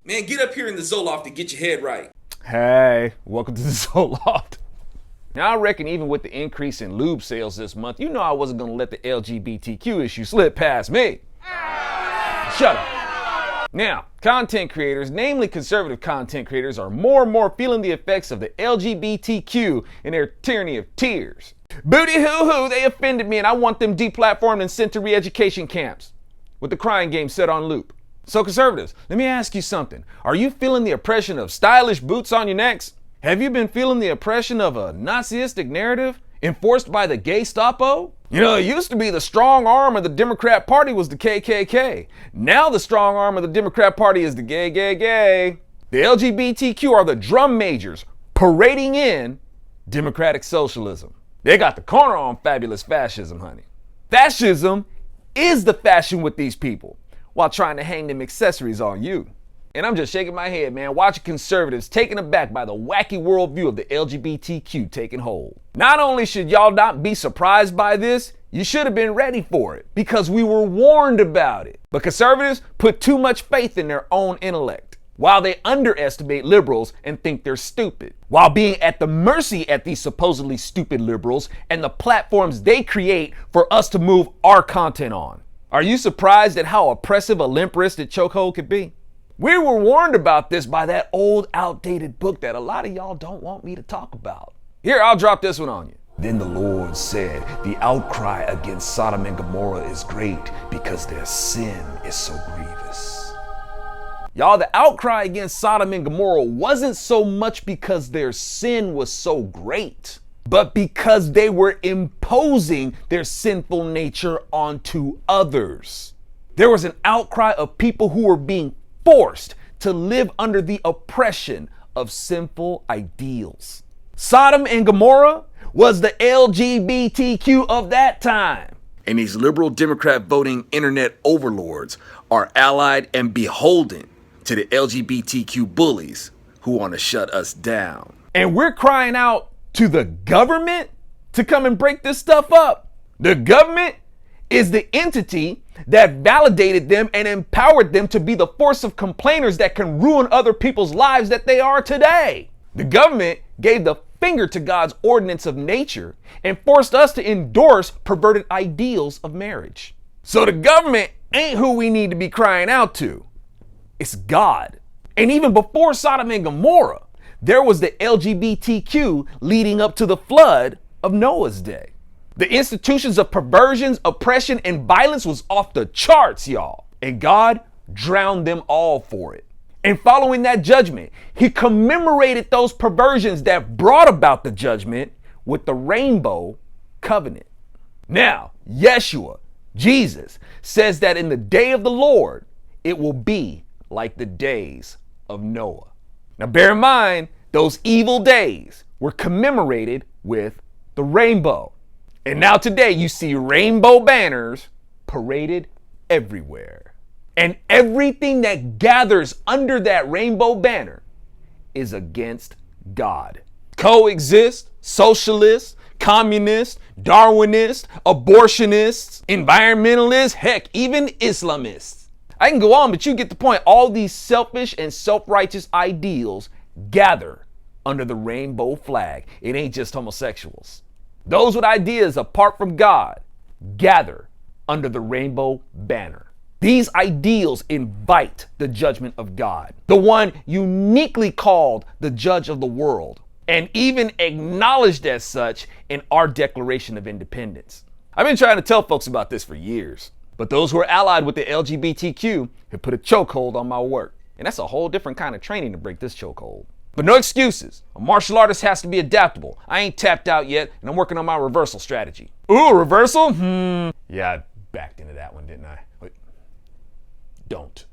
Man, get up here in the Zo Loft and get your head right. Hey, welcome to the Zo Loft. Now I reckon even with the increase in lube sales this month, you know I wasn't gonna let the LGBTQ issue slip past me. Shut up. Now, content creators, namely conservative content creators, are more and more feeling the effects of the LGBTQ in their tyranny of tears. Booty hoo hoo, they offended me and I want them deplatformed and sent to re-education camps with the crying game set on loop. So conservatives, let me ask you something. Are you feeling the oppression of stylish boots on your necks? Have you been feeling the oppression of a Nazistic narrative enforced by the Gestapo? You know, it used to be the strong arm of the Democrat Party was the KKK. Now the strong arm of the Democrat Party is the gay. The LGBTQ are the drum majors parading in democratic socialism. They got the corner on fabulous fascism, honey. Fascism is the fashion with these people, while trying to hang them accessories on you. And I'm just shaking my head, man, watching conservatives taken aback by the wacky worldview of the LGBTQ taking hold. Not only should y'all not be surprised by this, you should have been ready for it, because we were warned about it. But conservatives put too much faith in their own intellect, while they underestimate liberals and think they're stupid, while being at the mercy at these supposedly stupid liberals and the platforms they create for us to move our content on. Are you surprised at how oppressive a limp-wristed chokehold could be? We were warned about this by that old, outdated book that a lot of y'all don't want me to talk about. Here, I'll drop this one on you. Then the Lord said, the outcry against Sodom and Gomorrah is great because their sin is so grievous. Y'all, the outcry against Sodom and Gomorrah wasn't so much because their sin was so great, but because they were imposing their sinful nature onto others. There was an outcry of people who were being forced to live under the oppression of sinful ideals. Sodom and Gomorrah was the LGBTQ of that time. And these liberal Democrat voting internet overlords are allied and beholden to the LGBTQ bullies who want to shut us down. And we're crying out to the government to come and break this stuff up. The government is the entity that validated them and empowered them to be the force of complainers that can ruin other people's lives that they are today. The government gave the finger to God's ordinance of nature and forced us to endorse perverted ideals of marriage. So the government ain't who we need to be crying out to. It's God. And even before Sodom and Gomorrah, there was the LGBTQ leading up to the flood of Noah's day. The institutions of perversions, oppression, and violence was off the charts, y'all. And God drowned them all for it. And following that judgment, he commemorated those perversions that brought about the judgment with the rainbow covenant. Now, Yeshua, Jesus, says that in the day of the Lord, it will be like the days of Noah. Now bear in mind, those evil days were commemorated with the rainbow. And now today you see rainbow banners paraded everywhere. And everything that gathers under that rainbow banner is against God. Coexist, socialists, communists, Darwinists, abortionists, environmentalists, heck, even Islamists. I can go on, but you get the point. All these selfish and self-righteous ideals gather under the rainbow flag. It ain't just homosexuals. Those with ideas apart from God gather under the rainbow banner. These ideals invite the judgment of God, the one uniquely called the judge of the world, and even acknowledged as such in our Declaration of Independence. I've been trying to tell folks about this for years, but those who are allied with the LGBTQ have put a chokehold on my work. And that's a whole different kind of training to break this chokehold. But no excuses. A martial artist has to be adaptable. I ain't tapped out yet, and I'm working on my reversal strategy. Ooh, reversal? Yeah, I backed into that one, didn't I? Wait. Don't.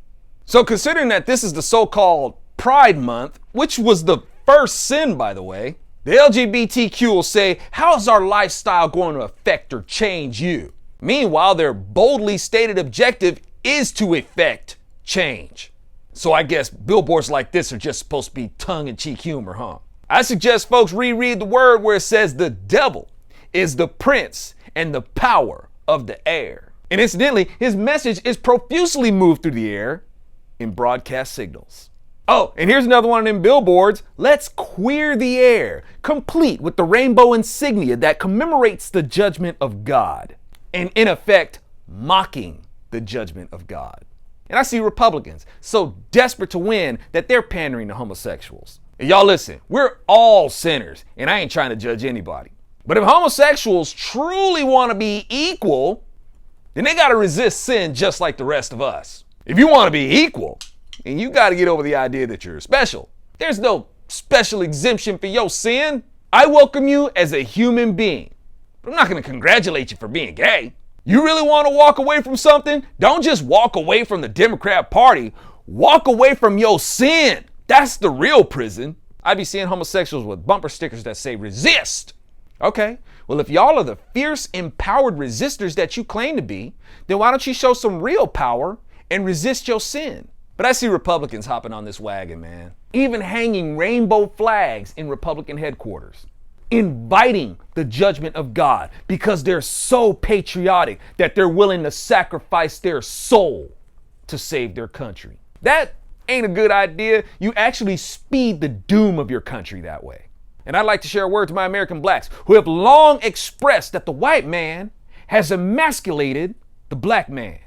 So considering that this is the so-called Pride Month, which was the first sin, by the way, the LGBTQ will say, how is our lifestyle going to affect or change you? Meanwhile, their boldly stated objective is to effect change. So I guess billboards like this are just supposed to be tongue-in-cheek humor, huh? I suggest folks reread the word where it says the devil is the prince and the power of the air. And incidentally, his message is profusely moved through the air in broadcast signals. Oh, and here's another one of them billboards. Let's queer the air, complete with the rainbow insignia that commemorates the judgment of God, and in effect, mocking the judgment of God. And I see Republicans so desperate to win that they're pandering to homosexuals. And y'all listen, we're all sinners, and I ain't trying to judge anybody. But if homosexuals truly want to be equal, then they got to resist sin just like the rest of us. If you want to be equal, then you got to get over the idea that you're special. There's no special exemption for your sin. I welcome you as a human being, but I'm not going to congratulate you for being gay. You really want to walk away from something? Don't just walk away from the Democrat Party. Walk away from your sin. That's the real prison. I be seeing homosexuals with bumper stickers that say resist. Okay, well, if y'all are the fierce, empowered resistors that you claim to be, then why don't you show some real power and resist your sin? But I see Republicans hopping on this wagon, man. Even hanging rainbow flags in Republican headquarters, inviting the judgment of God because they're so patriotic that they're willing to sacrifice their soul to save their country. That ain't a good idea. You actually speed the doom of your country that way. And I'd like to share a word to my American blacks who have long expressed that the white man has emasculated the black man.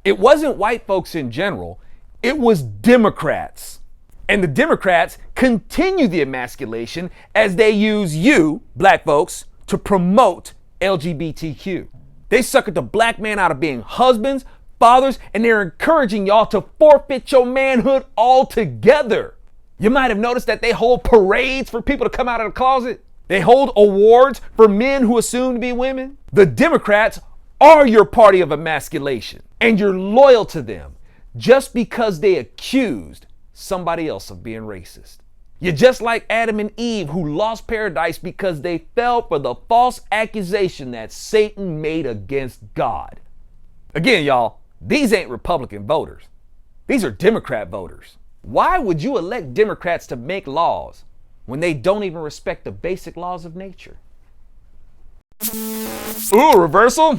It wasn't white folks in general, it was Democrats. And the Democrats continue the emasculation as they use you, black folks, to promote LGBTQ. They suckered the black man out of being husbands, fathers, and they're encouraging y'all to forfeit your manhood altogether. You might have noticed that they hold parades for people to come out of the closet. They hold awards for men who assume to be women. The Democrats are your party of emasculation, and you're loyal to them just because they accused somebody else of being racist. You're just like Adam and Eve, who lost paradise because they fell for the false accusation that Satan made against God. Again, y'all, these ain't Republican voters. These are Democrat voters. Why would you elect Democrats to make laws when they don't even respect the basic laws of nature? Ooh, reversal?